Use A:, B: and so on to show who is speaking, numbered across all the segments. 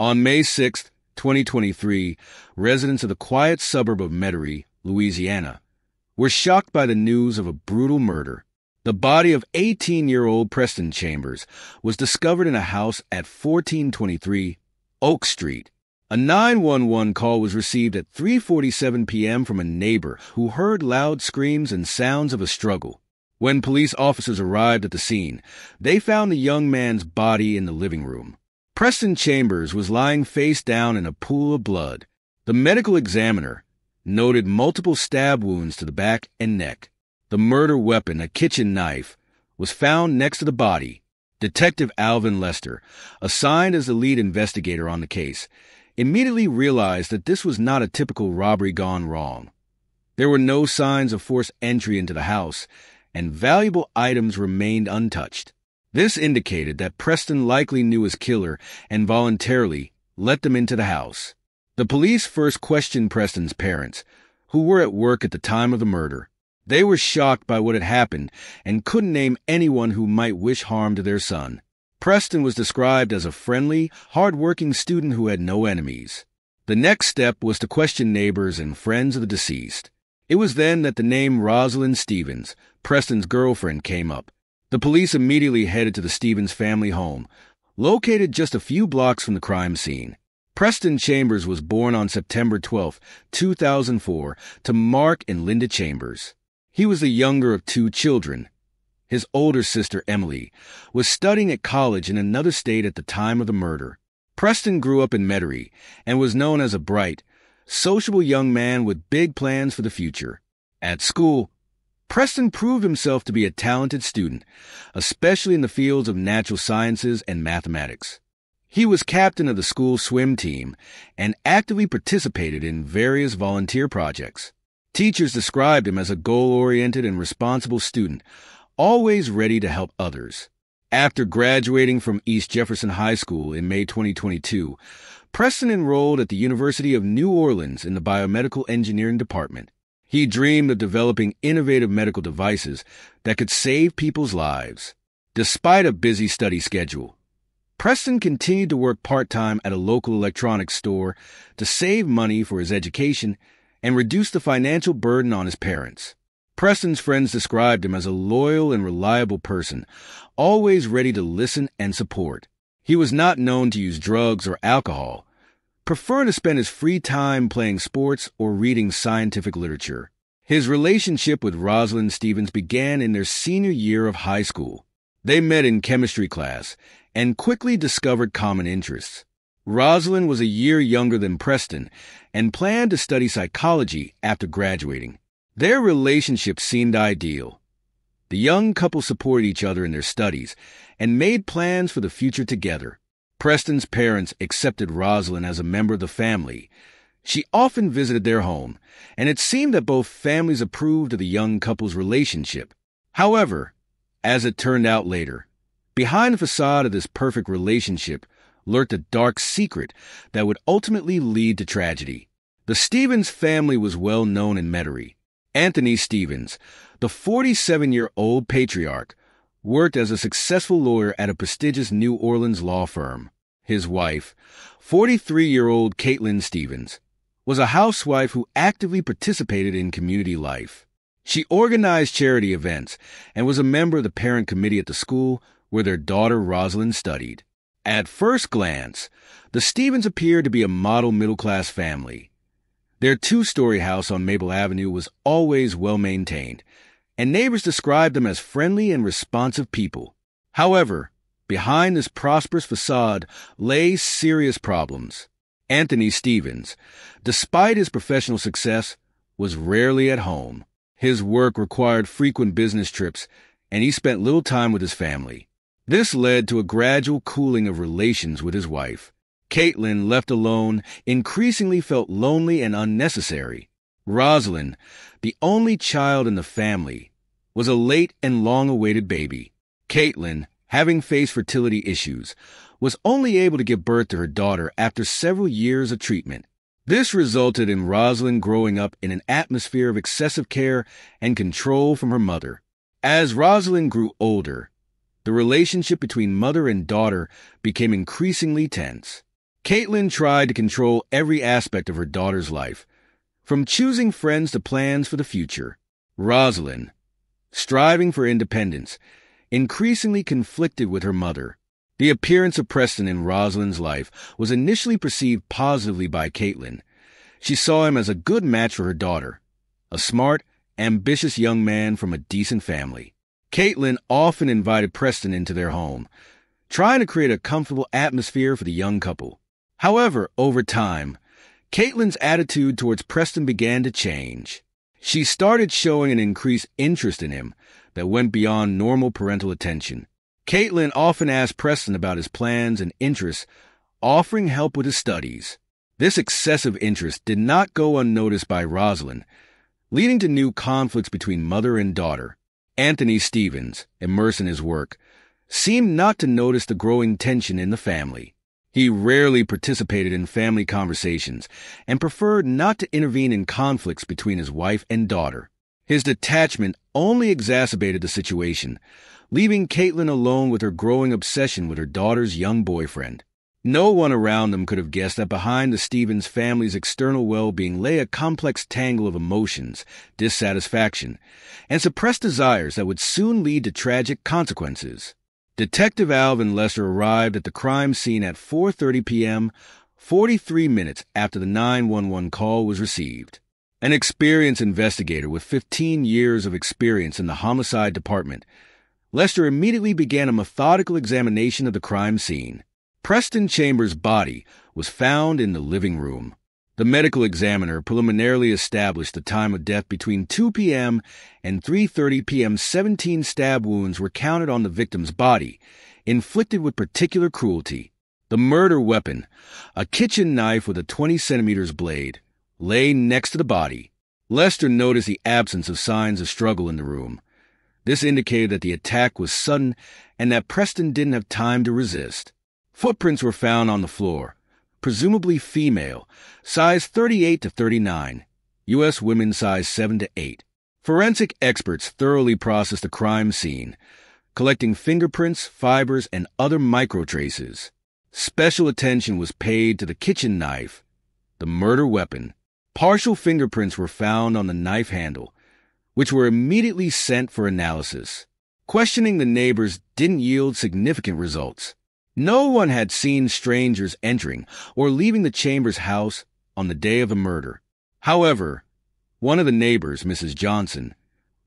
A: On May 6, 2023, residents of the quiet suburb of Metairie, Louisiana, were shocked by the news of a brutal murder. The body of 18-year-old Preston Chambers was discovered in a house at 1423 Oak Street. A 911 call was received at 3:47 p.m. from a neighbor who heard loud screams and sounds of a struggle. When police officers arrived at the scene, they found the young man's body in the living room. Preston Chambers was lying face down in a pool of blood. The medical examiner noted multiple stab wounds to the back and neck. The murder weapon, a kitchen knife, was found next to the body. Detective Alvin Lester, assigned as the lead investigator on the case, immediately realized that this was not a typical robbery gone wrong. There were no signs of forced entry into the house, and valuable items remained untouched. This indicated that Preston likely knew his killer and voluntarily let them into the house. The police first questioned Preston's parents, who were at work at the time of the murder. They were shocked by what had happened and couldn't name anyone who might wish harm to their son. Preston was described as a friendly, hard-working student who had no enemies. The next step was to question neighbors and friends of the deceased. It was then that the name Rosalind Stevens, Preston's girlfriend, came up. The police immediately headed to the Stevens family home, located just a few blocks from the crime scene. Preston Chambers was born on September 12, 2004, to Mark and Linda Chambers. He was the younger of two children. His older sister, Emily, was studying at college in another state at the time of the murder. Preston grew up in Metairie and was known as a bright, sociable young man with big plans for the future. At school, Preston proved himself to be a talented student, especially in the fields of natural sciences and mathematics. He was captain of the school swim team and actively participated in various volunteer projects. Teachers described him as a goal-oriented and responsible student, always ready to help others. After graduating from East Jefferson High School in May 2022, Preston enrolled at the University of New Orleans in the biomedical engineering department. He dreamed of developing innovative medical devices that could save people's lives. Despite a busy study schedule, Preston continued to work part-time at a local electronics store to save money for his education and reduce the financial burden on his parents. Preston's friends described him as a loyal and reliable person, always ready to listen and support. He was not known to use drugs or alcohol, preferring to spend his free time playing sports or reading scientific literature. His relationship with Rosalind Stevens began in their senior year of high school. They met in chemistry class and quickly discovered common interests. Rosalind was a year younger than Preston and planned to study psychology after graduating. Their relationship seemed ideal. The young couple supported each other in their studies and made plans for the future together. Preston's parents accepted Rosalind as a member of the family. She often visited their home, and it seemed that both families approved of the young couple's relationship. However, as it turned out later, behind the facade of this perfect relationship lurked a dark secret that would ultimately lead to tragedy. The Stevens family was well known in Metairie. Anthony Stevens, the 47-year-old patriarch, worked as a successful lawyer at a prestigious New Orleans law firm. His wife, 43-year-old Caitlin Stevens, was a housewife who actively participated in community life. She organized charity events and was a member of the parent committee at the school where their daughter Rosalind studied. At first glance, the Stevens appeared to be a model middle-class family. Their two-story house on Maple Avenue was always well-maintained, and neighbors described them as friendly and responsive people. However, behind this prosperous facade lay serious problems. Anthony Stevens, despite his professional success, was rarely at home. His work required frequent business trips, and he spent little time with his family. This led to a gradual cooling of relations with his wife. Caitlin, left alone, increasingly felt lonely and unnecessary. Rosalind, the only child in the family, was a late and long-awaited baby. Caitlin, having faced fertility issues, was only able to give birth to her daughter after several years of treatment. This resulted in Rosalind growing up in an atmosphere of excessive care and control from her mother. As Rosalind grew older, the relationship between mother and daughter became increasingly tense. Caitlin tried to control every aspect of her daughter's life, from choosing friends to plans for the future. Rosalind, striving for independence, increasingly conflicted with her mother. The appearance of Preston in Rosalind's life was initially perceived positively by Caitlin. She saw him as a good match for her daughter, a smart, ambitious young man from a decent family. Caitlin often invited Preston into their home, trying to create a comfortable atmosphere for the young couple. However, over time, Caitlin's attitude towards Preston began to change. She started showing an increased interest in him that went beyond normal parental attention. Caitlin often asked Preston about his plans and interests, offering help with his studies. This excessive interest did not go unnoticed by Rosalind, leading to new conflicts between mother and daughter. Anthony Stevens, immersed in his work, seemed not to notice the growing tension in the family. He rarely participated in family conversations and preferred not to intervene in conflicts between his wife and daughter. His detachment only exacerbated the situation, leaving Caitlin alone with her growing obsession with her daughter's young boyfriend. No one around them could have guessed that behind the Stevens family's external well-being lay a complex tangle of emotions, dissatisfaction, and suppressed desires that would soon lead to tragic consequences. Detective Alvin Lester arrived at the crime scene at 4:30 p.m., 43 minutes after the 911 call was received. An experienced investigator with 15 years of experience in the homicide department, Lester immediately began a methodical examination of the crime scene. Preston Chambers' body was found in the living room. The medical examiner preliminarily established the time of death between 2 p.m. and 3:30 p.m. 17 stab wounds were counted on the victim's body, inflicted with particular cruelty. The murder weapon, a kitchen knife with a 20 centimeters blade, lay next to the body. Lester noticed the absence of signs of struggle in the room. This indicated that the attack was sudden and that Preston didn't have time to resist. Footprints were found on the floor, presumably female, size 38 to 39, U.S. women size 7 to 8. Forensic experts thoroughly processed the crime scene, collecting fingerprints, fibers, and other microtraces. Special attention was paid to the kitchen knife, the murder weapon. Partial fingerprints were found on the knife handle, which were immediately sent for analysis. Questioning the neighbors didn't yield significant results. No one had seen strangers entering or leaving the Chambers house on the day of the murder. However, one of the neighbors, Mrs. Johnson,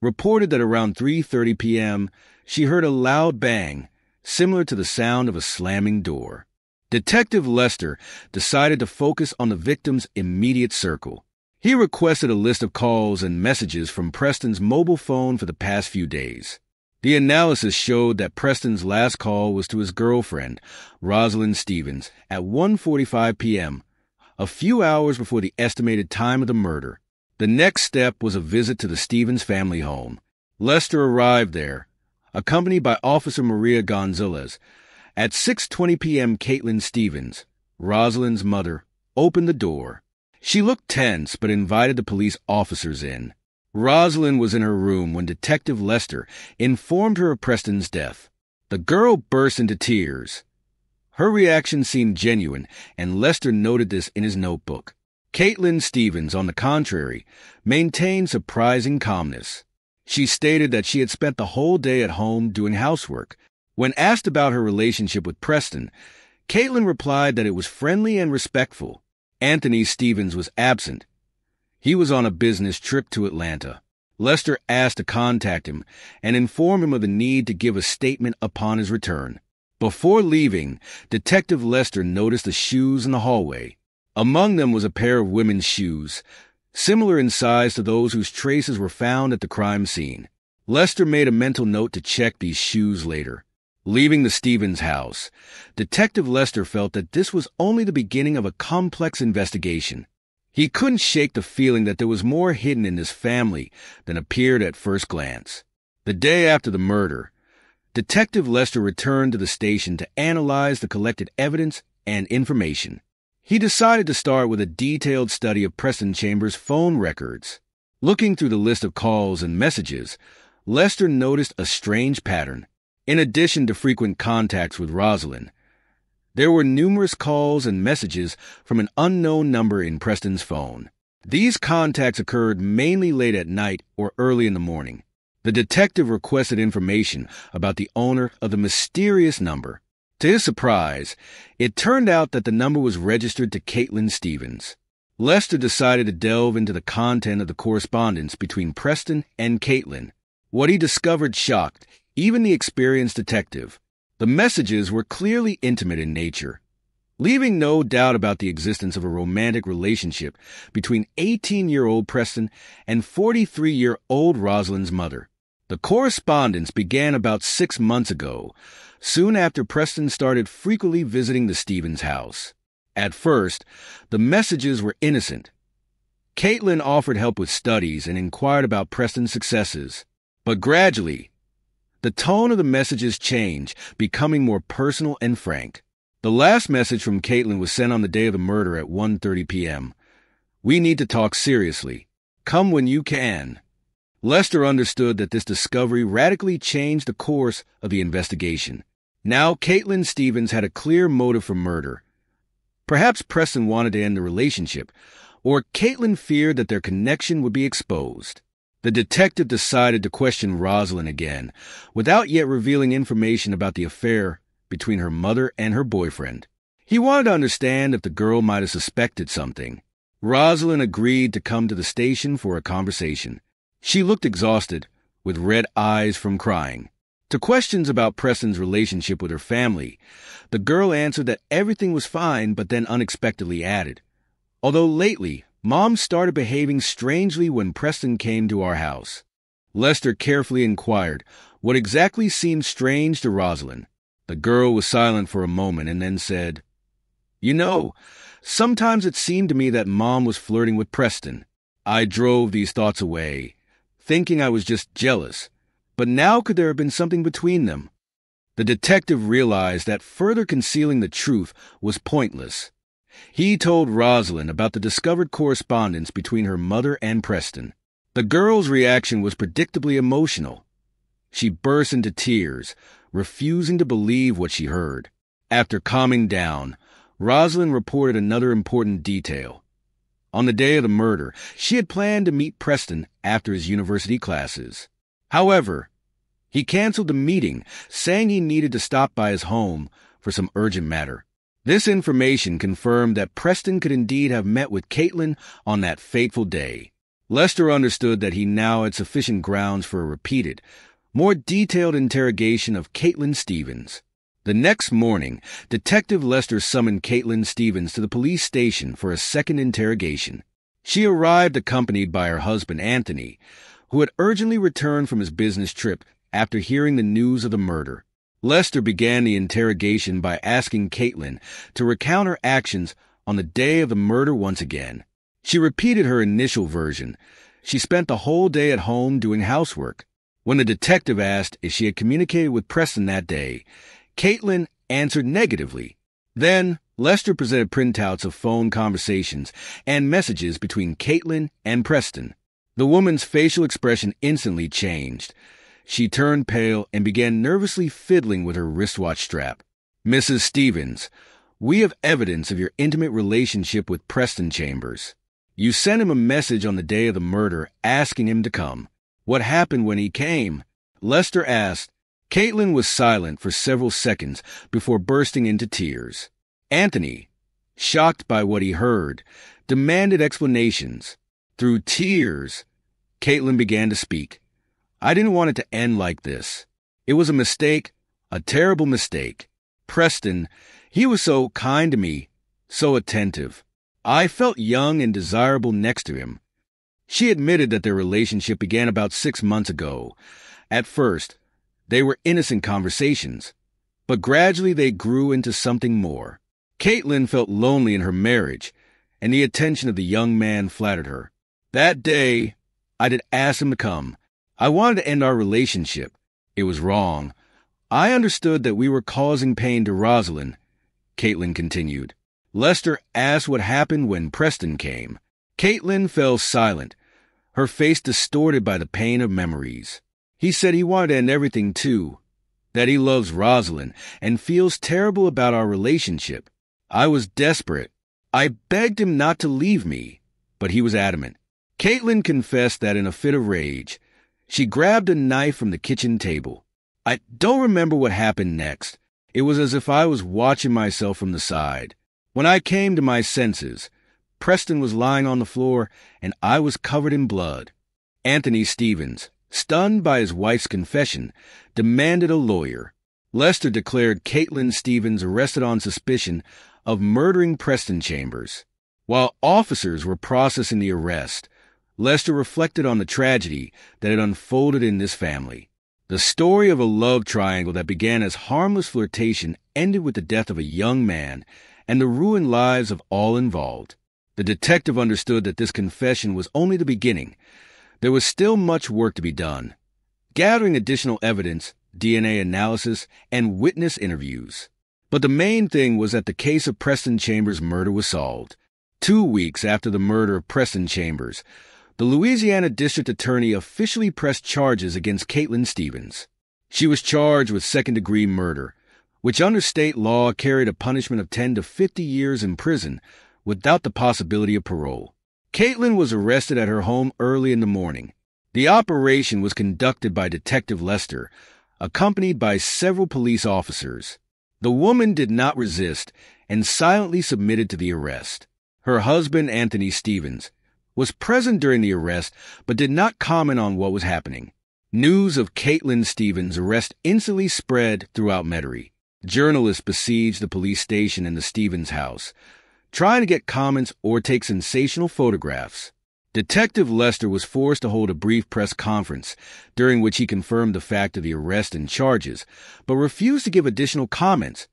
A: reported that around 3:30 p.m. she heard a loud bang, similar to the sound of a slamming door. Detective Lester decided to focus on the victim's immediate circle. He requested a list of calls and messages from Preston's mobile phone for the past few days. The analysis showed that Preston's last call was to his girlfriend, Rosalind Stevens, at 1:45 p.m., a few hours before the estimated time of the murder. The next step was a visit to the Stevens family home. Lester arrived there, accompanied by Officer Maria Gonzalez. At 6:20 p.m., Caitlin Stevens, Rosalind's mother, opened the door. She looked tense but invited the police officers in. Rosalind was in her room when Detective Lester informed her of Preston's death. The girl burst into tears. Her reaction seemed genuine, and Lester noted this in his notebook. Caitlin Stevens, on the contrary, maintained surprising calmness. She stated that she had spent the whole day at home doing housework. When asked about her relationship with Preston, Caitlin replied that it was friendly and respectful. Anthony Stevens was absent. He was on a business trip to Atlanta. Lester asked to contact him and inform him of the need to give a statement upon his return. Before leaving, Detective Lester noticed the shoes in the hallway. Among them was a pair of women's shoes, similar in size to those whose traces were found at the crime scene. Lester made a mental note to check these shoes later. Leaving the Stevens house, Detective Lester felt that this was only the beginning of a complex investigation. He couldn't shake the feeling that there was more hidden in this family than appeared at first glance. The day after the murder, Detective Lester returned to the station to analyze the collected evidence and information. He decided to start with a detailed study of Preston Chambers' phone records. Looking through the list of calls and messages, Lester noticed a strange pattern. In addition to frequent contacts with Rosalind, There were numerous calls and messages from an unknown number in Preston's phone. These contacts occurred mainly late at night or early in the morning. The detective requested information about the owner of the mysterious number. To his surprise, it turned out that the number was registered to Caitlin Stevens. Lester decided to delve into the content of the correspondence between Preston and Caitlin. What he discovered shocked even the experienced detective. The messages were clearly intimate in nature, leaving no doubt about the existence of a romantic relationship between 18-year-old Preston and 43-year-old Rosalind's mother. The correspondence began about 6 months ago, soon after Preston started frequently visiting the Stevens house. At first, the messages were innocent. Caitlin offered help with studies and inquired about Preston's successes. But gradually, the tone of the messages changed, becoming more personal and frank. The last message from Caitlin was sent on the day of the murder at 1:30 p.m. "We need to talk seriously. Come when you can." Lester understood that this discovery radically changed the course of the investigation. Now Caitlin Stevens had a clear motive for murder. Perhaps Preston wanted to end the relationship, or Caitlin feared that their connection would be exposed. The detective decided to question Rosalind again, without yet revealing information about the affair between her mother and her boyfriend. He wanted to understand if the girl might have suspected something. Rosalind agreed to come to the station for a conversation. She looked exhausted, with red eyes from crying. To questions about Preston's relationship with her family, the girl answered that everything was fine, but then unexpectedly added, "Although lately, Mom started behaving strangely when Preston came to our house." Lester carefully inquired what exactly seemed strange to Rosalind. The girl was silent for a moment and then said, "You know, sometimes it seemed to me that Mom was flirting with Preston. I drove these thoughts away, thinking I was just jealous. But now could there have been something between them?" The detective realized that further concealing the truth was pointless. He told Rosalind about the discovered correspondence between her mother and Preston. The girl's reaction was predictably emotional. She burst into tears, refusing to believe what she heard. After calming down, Rosalind reported another important detail. On the day of the murder, she had planned to meet Preston after his university classes. However, he canceled the meeting, saying he needed to stop by his home for some urgent matter. This information confirmed that Preston could indeed have met with Caitlin on that fateful day. Lester understood that he now had sufficient grounds for a repeated, more detailed interrogation of Caitlin Stevens. The next morning, Detective Lester summoned Caitlin Stevens to the police station for a second interrogation. She arrived accompanied by her husband, Anthony, who had urgently returned from his business trip after hearing the news of the murder. Lester began the interrogation by asking Caitlin to recount her actions on the day of the murder once again. She repeated her initial version. She spent the whole day at home doing housework. When the detective asked if she had communicated with Preston that day, Caitlin answered negatively. Then, Lester presented printouts of phone conversations and messages between Caitlin and Preston. The woman's facial expression instantly changed. She turned pale and began nervously fiddling with her wristwatch strap. "Mrs. Stevens, we have evidence of your intimate relationship with Preston Chambers. You sent him a message on the day of the murder asking him to come. What happened when he came?" Lester asked. Caitlin was silent for several seconds before bursting into tears. Anthony, shocked by what he heard, demanded explanations. Through tears, Caitlin began to speak. "I didn't want it to end like this. It was a mistake, a terrible mistake. Preston, he was so kind to me, so attentive. I felt young and desirable next to him." She admitted that their relationship began about 6 months ago. At first, they were innocent conversations, but gradually they grew into something more. Caitlin felt lonely in her marriage, and the attention of the young man flattered her. "That day, I did ask him to come. I wanted to end our relationship. It was wrong. I understood that we were causing pain to Rosalind," Caitlin continued. Lester asked what happened when Preston came. Caitlin fell silent, her face distorted by the pain of memories. "He said he wanted to end everything too, that he loves Rosalind and feels terrible about our relationship. I was desperate. I begged him not to leave me, but he was adamant. Caitlin confessed that in a fit of rage, she grabbed a knife from the kitchen table. I don't remember what happened next. It was as if I was watching myself from the side. When I came to my senses, Preston was lying on the floor and I was covered in blood. Anthony Stevens, stunned by his wife's confession, demanded a lawyer. Lester declared Caitlin Stevens arrested on suspicion of murdering Preston Chambers. While officers were processing the arrest, Lester reflected on the tragedy that had unfolded in this family. The story of a love triangle that began as harmless flirtation ended with the death of a young man and the ruined lives of all involved. The detective understood that this confession was only the beginning. There was still much work to be done. Gathering additional evidence, DNA analysis, and witness interviews. But the main thing was that the case of Preston Chambers' murder was solved. 2 weeks after the murder of Preston Chambers, the Louisiana District Attorney officially pressed charges against Caitlin Stevens. She was charged with second-degree murder, which under state law carried a punishment of 10 to 50 years in prison without the possibility of parole. Caitlin was arrested at her home early in the morning. The operation was conducted by Detective Lester, accompanied by several police officers. The woman did not resist and silently submitted to the arrest. Her husband, Anthony Stevens, was present during the arrest but did not comment on what was happening. News of Caitlin Stevens' arrest instantly spread throughout Metairie. Journalists besieged the police station and the Stevens house, trying to get comments or take sensational photographs. Detective Lester was forced to hold a brief press conference, during which he confirmed the fact of the arrest and charges, but refused to give additional comments,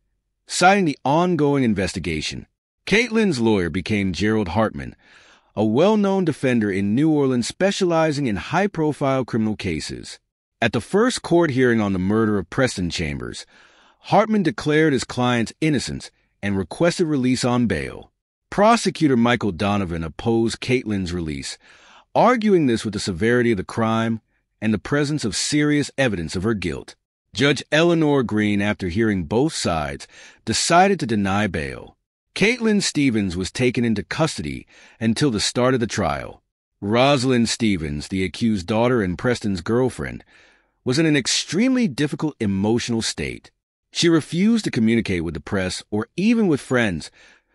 A: citing the ongoing investigation. Caitlin's lawyer became Gerald Hartman, a well-known defender in New Orleans specializing in high-profile criminal cases. At the first court hearing on the murder of Preston Chambers, Hartman declared his client's innocence and requested release on bail. Prosecutor Michael Donovan opposed Caitlin's release, arguing this with the severity of the crime and the presence of serious evidence of her guilt. Judge Eleanor Green, after hearing both sides, decided to deny bail. Caitlin Stevens was taken into custody until the start of the trial. Rosalind Stevens, the accused daughter and Preston's girlfriend, was in an extremely difficult emotional state. She refused to communicate with the press or even with friends,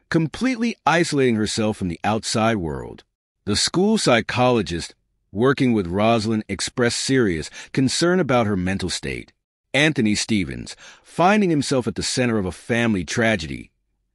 A: completely isolating herself from the outside world. The school psychologist working with Rosalind expressed serious concern about her mental state. Anthony Stevens, finding himself at the center of a family tragedy,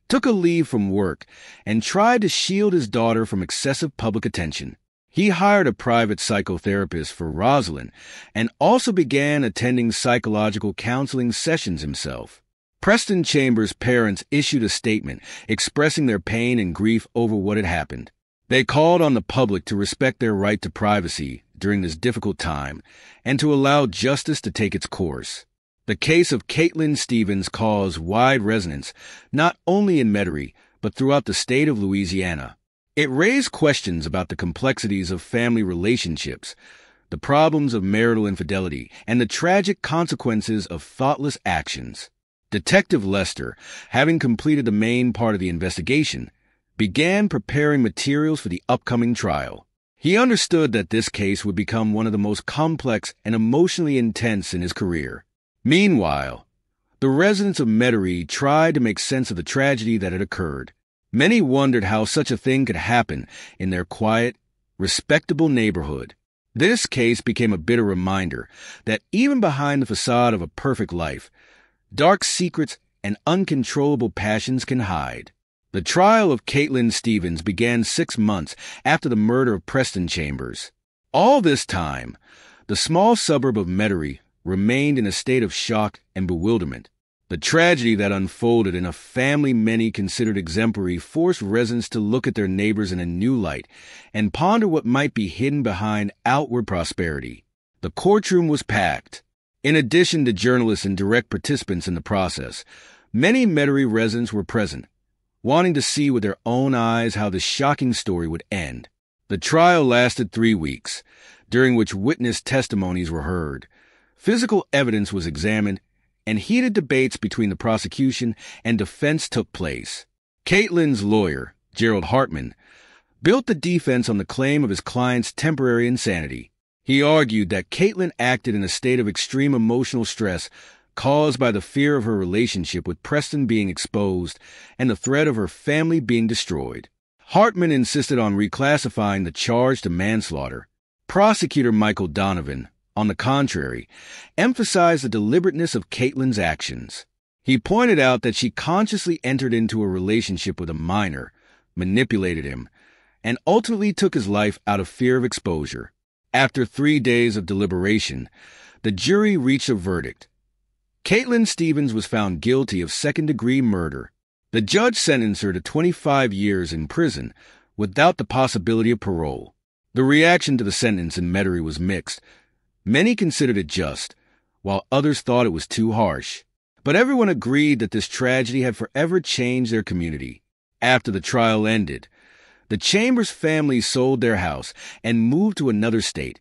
A: took a leave from work and tried to shield his daughter from excessive public attention. He hired a private psychotherapist for Rosalind and also began attending psychological counseling sessions himself. Preston Chambers' parents issued a statement expressing their pain and grief over what had happened. They called on the public to respect their right to privacy during this difficult time and to allow justice to take its course. The case of Caitlin Stevens caused wide resonance not only in Metairie but throughout the state of Louisiana. It raised questions about the complexities of family relationships, the problems of marital infidelity, and the tragic consequences of thoughtless actions. Detective Lester, having completed the main part of the investigation, began preparing materials for the upcoming trial. He understood that this case would become one of the most complex and emotionally intense in his career. Meanwhile, the residents of Metairie tried to make sense of the tragedy that had occurred. Many wondered how such a thing could happen in their quiet, respectable neighborhood. This case became a bitter reminder that even behind the facade of a perfect life, dark secrets and uncontrollable passions can hide. The trial of Caitlin Stevens began 6 months after the murder of Preston Chambers. All this time, the small suburb of Metairie remained in a state of shock and bewilderment. The tragedy that unfolded in a family many considered exemplary forced residents to look at their neighbors in a new light and ponder what might be hidden behind outward prosperity. The courtroom was packed. In addition to journalists and direct participants in the process, many Metairie residents were present, wanting to see with their own eyes how this shocking story would end. The trial lasted 3 weeks, during which witness testimonies were heard. Physical evidence was examined, and heated debates between the prosecution and defense took place. Caitlin's lawyer, Gerald Hartman, built the defense on the claim of his client's temporary insanity. He argued that Caitlin acted in a state of extreme emotional stress caused by the fear of her relationship with Preston being exposed and the threat of her family being destroyed. Hartman insisted on reclassifying the charge to manslaughter. Prosecutor Michael Donovan, on the contrary, emphasized the deliberateness of Caitlin's actions. He pointed out that she consciously entered into a relationship with a minor, manipulated him, and ultimately took his life out of fear of exposure. After 3 days of deliberation, the jury reached a verdict. Caitlin Stevens was found guilty of second-degree murder. The judge sentenced her to 25 years in prison without the possibility of parole. The reaction to the sentence in Metairie was mixed. Many considered it just, while others thought it was too harsh. But everyone agreed that this tragedy had forever changed their community. After the trial ended, the Chambers family sold their house and moved to another state,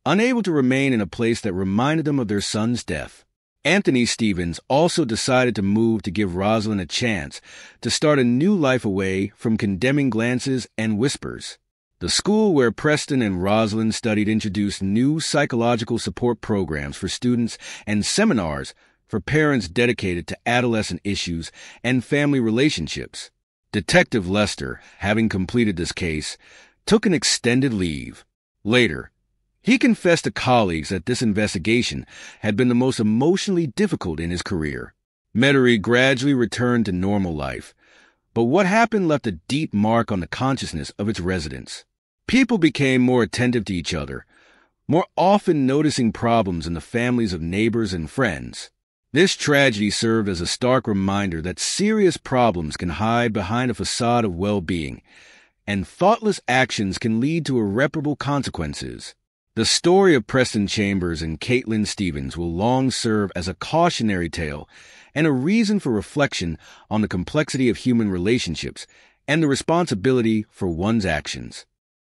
A: unable to remain in a place that reminded them of their son's death. Anthony Stevens also decided to move to give Rosalind a chance to start a new life away from condemning glances and whispers. The school where Preston and Rosalind studied introduced new psychological support programs for students and seminars for parents dedicated to adolescent issues and family relationships. Detective Lester, having completed this case, took an extended leave. Later, he confessed to colleagues that this investigation had been the most emotionally difficult in his career. Metairie gradually returned to normal life, but what happened left a deep mark on the consciousness of its residents. People became more attentive to each other, more often noticing problems in the families of neighbors and friends. This tragedy served as a stark reminder that serious problems can hide behind a facade of well-being, and thoughtless actions can lead to irreparable consequences. The story of Preston Chambers and Caitlin Stevens will long serve as a cautionary tale and a reason for reflection on the complexity of human relationships and the responsibility for one's actions.